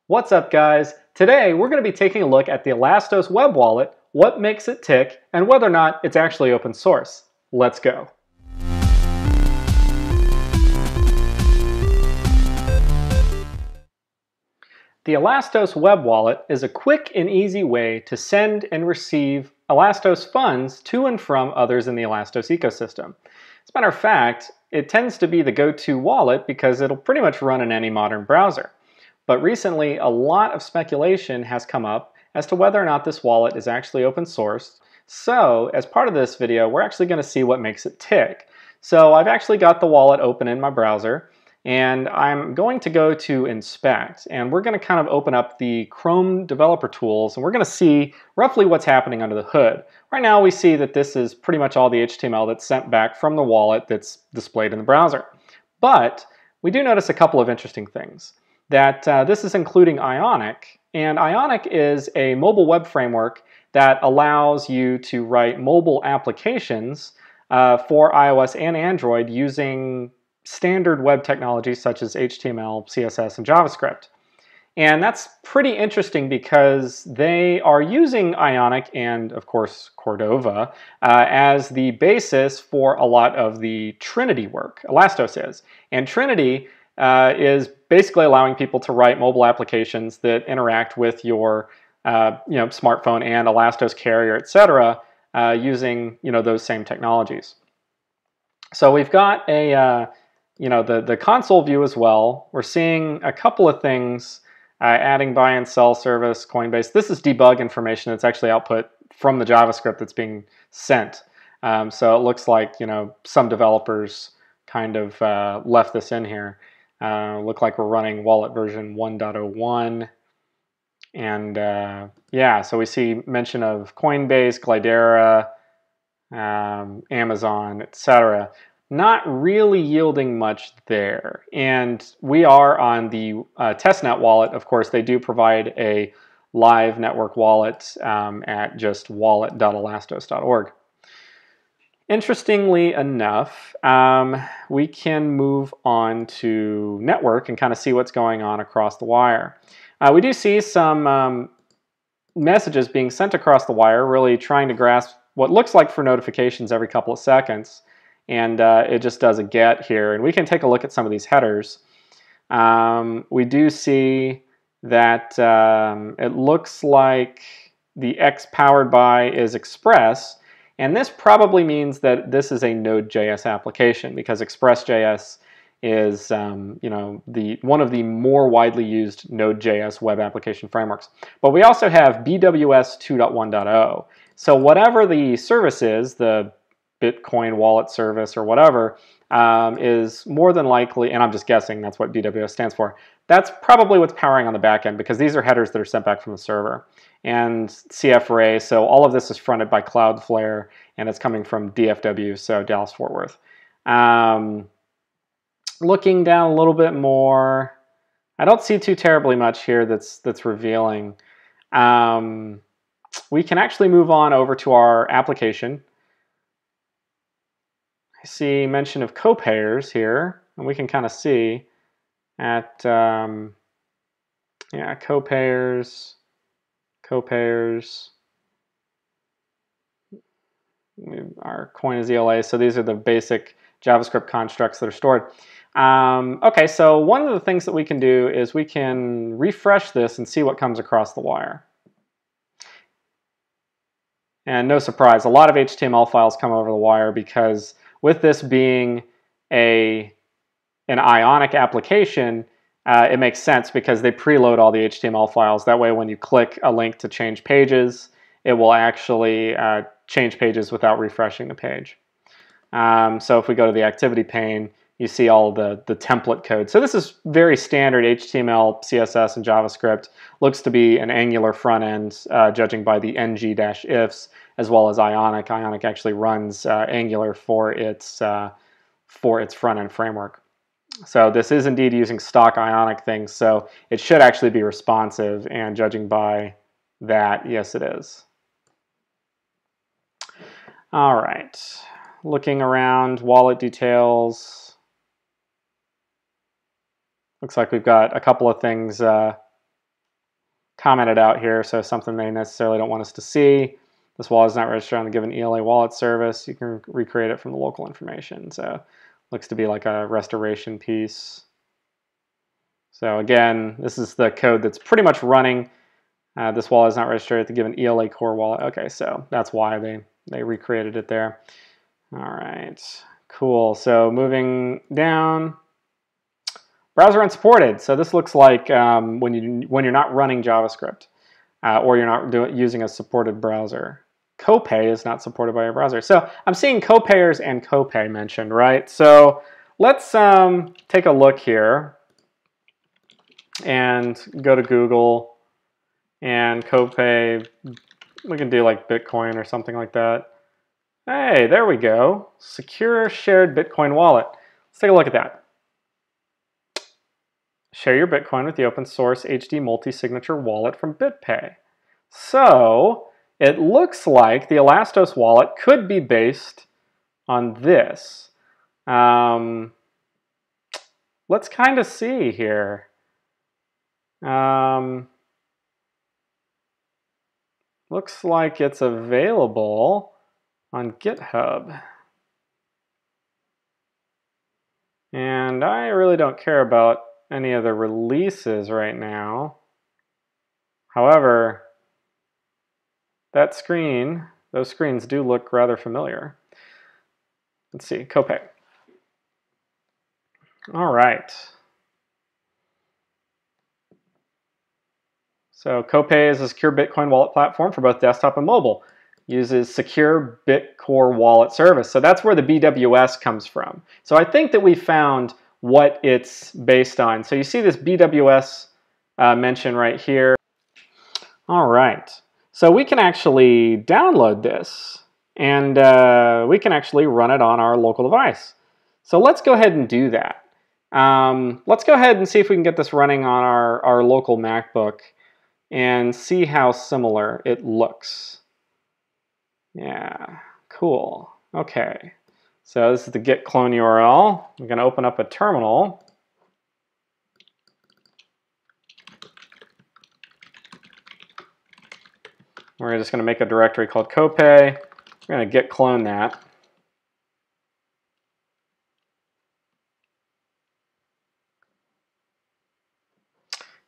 What's up, guys? Today we're going to be taking a look at the Elastos web wallet, what makes it tick, and whether or not it's actually open source. Let's go. The Elastos web wallet is a quick and easy way to send and receive Elastos funds to and from others in the Elastos ecosystem. As a matter of fact, it tends to be the go-to wallet because it'll pretty much run in any modern browser. But recently, a lot of speculation has come up as to whether or not this wallet is actually open source. So, as part of this video, we're actually going to see what makes it tick. So, I've actually got the wallet open in my browser, and I'm going to go to Inspect, and we're going to kind of open up the Chrome developer tools, and we're going to see roughly what's happening under the hood. Right now, we see that this is pretty much all the HTML that's sent back from the wallet that's displayed in the browser. But we do notice a couple of interesting things. That this is including Ionic, and Ionic is a mobile web framework that allows you to write mobile applications for iOS and Android using standard web technologies such as HTML, CSS, and JavaScript. And that's pretty interesting because they are using Ionic and, of course, Cordova as the basis for a lot of the Trinity work. Elastos is. And Trinity is basically allowing people to write mobile applications that interact with your smartphone and Elastos carrier, etc., using those same technologies. So we've got a the console view as well. We're seeing a couple of things, adding buy and sell service, Coinbase. This is debug information that's actually output from the JavaScript that's being sent. So it looks like some developers kind of left this in here. Look like we're running wallet version 1.01. And yeah, so we see mention of Coinbase, Glidera, Amazon, etc. Not really yielding much there. And we are on the testnet wallet. Of course, they do provide a live network wallet at just wallet.elastos.org. Interestingly enough, we can move on to network and kind of see what's going on across the wire. We do see some messages being sent across the wire, really trying to grasp what looks like for notifications every couple of seconds. And it just does a get here. And we can take a look at some of these headers. We do see that it looks like the X powered by is Express. And this probably means that this is a Node.js application because Express.js is one of the more widely used Node.js web application frameworks. But we also have BWS 2.1.0. So whatever the service is, the Bitcoin wallet service or whatever, is more than likely, and I'm just guessing that's what BWS stands for, that's probably what's powering on the back end because these are headers that are sent back from the server. And CF Ray, so all of this is fronted by Cloudflare, and it's coming from DFW, so Dallas-Fort Worth. Looking down a little bit more, I don't see too terribly much here that's revealing. We can actually move on over to our application. I see mention of copayers here, and we can kind of see at copayers. Our coin is ELA, so these are the basic JavaScript constructs that are stored. Okay, so one of the things that we can do is we can refresh this and see what comes across the wire. And no surprise, a lot of HTML files come over the wire because with this being an Ionic application, it makes sense because they preload all the HTML files. That way when you click a link to change pages, it will actually change pages without refreshing the page. So if we go to the activity pane, you see all the template code. So this is very standard HTML, CSS, and JavaScript. Looks to be an Angular front end, judging by the ng-ifs, as well as Ionic. Ionic actually runs Angular for its front end framework. So this is indeed using stock Ionic things, so it should actually be responsive, and judging by that, yes it is. All right, looking around, wallet details. Looks like we've got a couple of things commented out here, so something they necessarily don't want us to see. This wallet is not registered on the given ELA wallet service. You can recreate it from the local information. So looks to be like a restoration piece. So again, this is the code that's pretty much running. This wallet is not registered at the given ELA core wallet. Okay, so that's why they recreated it there. All right, cool. So moving down, browser unsupported. So this looks like when you're not running JavaScript or you're not using a supported browser. Copay is not supported by your browser. So I'm seeing copayers and Copay mentioned, right? So let's take a look here and go to Google and Copay. We can do like Bitcoin or something like that. Hey, there we go. Secure shared Bitcoin wallet. Let's take a look at that. Share your Bitcoin with the open source HD multi-signature wallet from BitPay. So it looks like the Elastos wallet could be based on this. Let's kind of see here. Looks like it's available on GitHub. And I really don't care about any of the releases right now. However, that screen, those screens do look rather familiar. Let's see, Copay. All right. So Copay is a secure Bitcoin wallet platform for both desktop and mobile. Uses secure Bitcore wallet service. So that's where the BWS comes from. So I think that we found what it's based on. So you see this BWS mention right here. All right. So we can actually download this and we can actually run it on our local device. So let's go ahead and do that. Let's go ahead and see if we can get this running on our local MacBook and see how similar it looks. Yeah, cool. Okay, so this is the git clone URL. I'm going to open up a terminal. We're just going to make a directory called Copay. We're going to git clone that.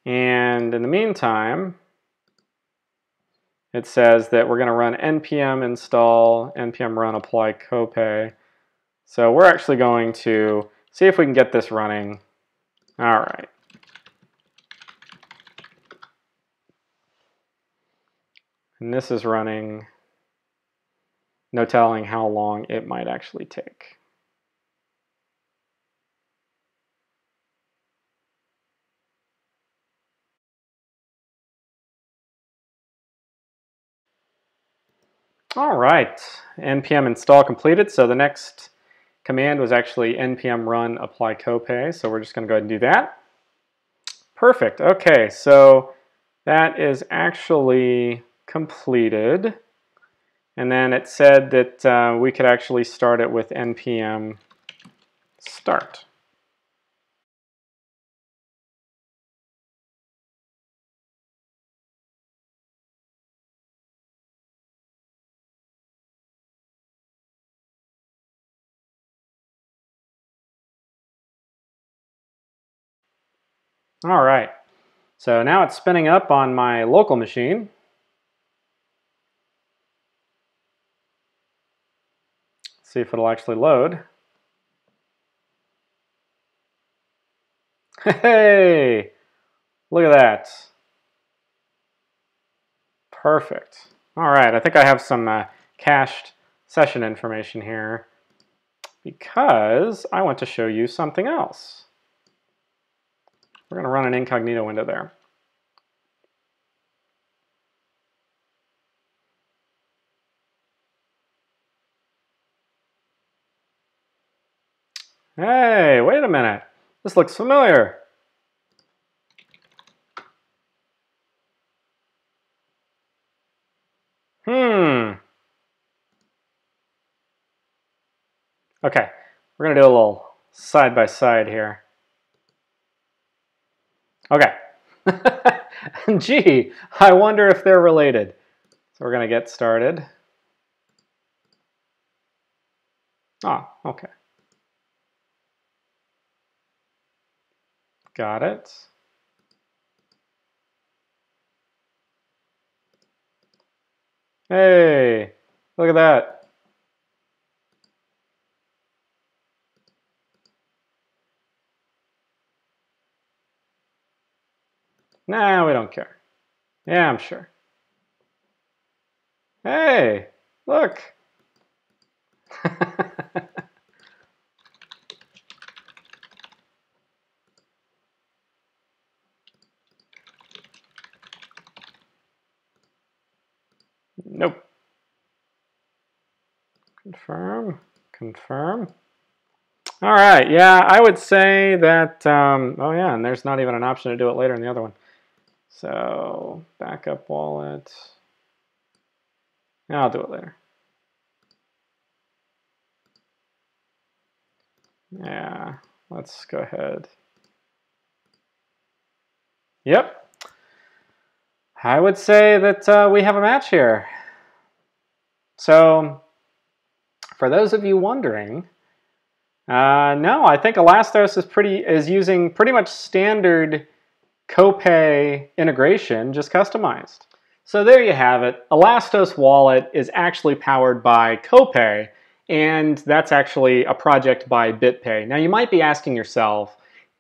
And in the meantime, it says that we're going to run npm install, npm run apply Copay. So we're actually going to see if we can get this running. All right. And this is running, no telling how long it might actually take. All right, npm install completed. So the next command was actually npm run apply Copay. So we're just going to go ahead and do that. Perfect. Okay, so that is actually completed. And then it said that we could actually start it with npm start. All right, so now it's spinning up on my local machine. See if it'll actually load. Hey, look at that. Perfect. All right, I think I have some cached session information here because I want to show you something else. We're going to run an incognito window there. Hey, wait a minute. This looks familiar. Okay, we're going to do a little side by side here. Okay. Gee, I wonder if they're related. So we're going to get started. Ah, okay. Got it. Hey, look at that. Nah, we don't care. Yeah, I'm sure. Hey, look. Nope. Confirm, confirm. All right, yeah, I would say that, oh yeah, and there's not even an option to do it later in the other one. So, backup wallet. Yeah, I'll do it later. Yeah, let's go ahead. Yep. I would say that we have a match here. So, for those of you wondering, no, I think Elastos is using pretty much standard Copay integration, just customized. So there you have it. Elastos Wallet is actually powered by Copay, and that's actually a project by BitPay. Now you might be asking yourself,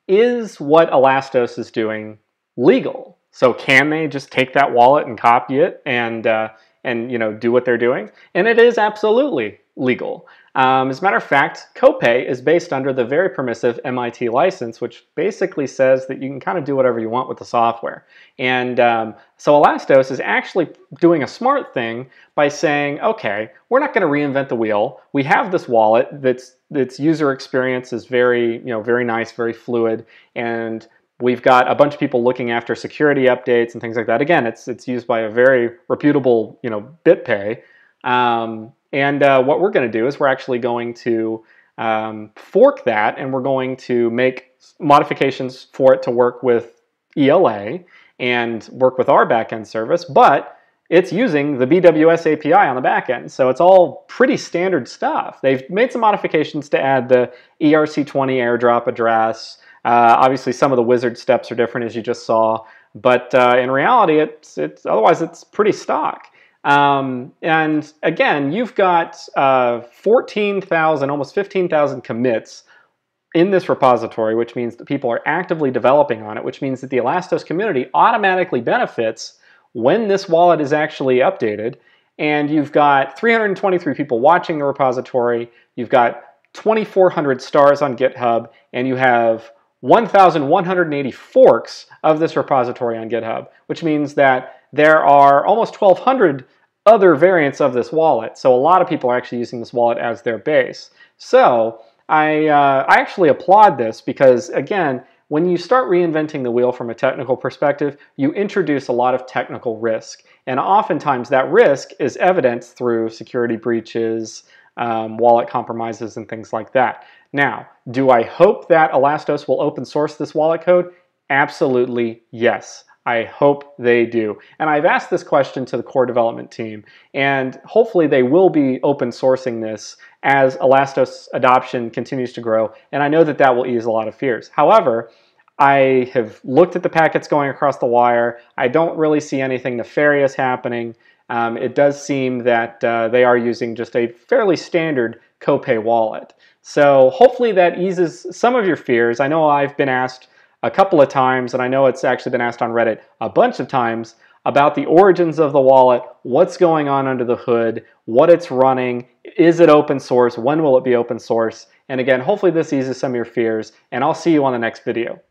is what Elastos is doing legal? So can they just take that wallet and copy it and do what they're doing? And it is absolutely legal. As a matter of fact, Copay is based under the very permissive MIT license, which basically says that you can kind of do whatever you want with the software. And so Elastos is actually doing a smart thing by saying, okay, we're not going to reinvent the wheel. We have this wallet that's user experience is very nice, very fluid, and we've got a bunch of people looking after security updates and things like that. Again, it's used by a very reputable BitPay. And what we're going to do is we're actually going to fork that, and we're going to make modifications for it to work with ELA and work with our backend service, but it's using the BWS API on the backend. So it's all pretty standard stuff. They've made some modifications to add the ERC20 airdrop address. Obviously, some of the wizard steps are different, as you just saw, but in reality, otherwise it's pretty stock. And again, you've got 14,000, almost 15,000 commits in this repository, which means that people are actively developing on it, which means that the Elastos community automatically benefits when this wallet is actually updated. And you've got 323 people watching the repository, you've got 2,400 stars on GitHub, and you have 1,180 forks of this repository on GitHub, which means that there are almost 1,200 other variants of this wallet. So a lot of people are actually using this wallet as their base. So I actually applaud this because, again, when you start reinventing the wheel from a technical perspective, you introduce a lot of technical risk. And oftentimes that risk is evidenced through security breaches, wallet compromises, and things like that. Now, do I hope that Elastos will open source this wallet code? Absolutely yes. I hope they do. And I've asked this question to the core development team, and hopefully they will be open sourcing this as Elastos adoption continues to grow, and I know that that will ease a lot of fears. However, I have looked at the packets going across the wire. I don't really see anything nefarious happening. It does seem that they are using just a fairly standard Copay wallet. So hopefully that eases some of your fears. I know I've been asked a couple of times, and I know it's actually been asked on Reddit a bunch of times, about the origins of the wallet, what's going on under the hood, what it's running, is it open source, when will it be open source? And again, hopefully this eases some of your fears, and I'll see you on the next video.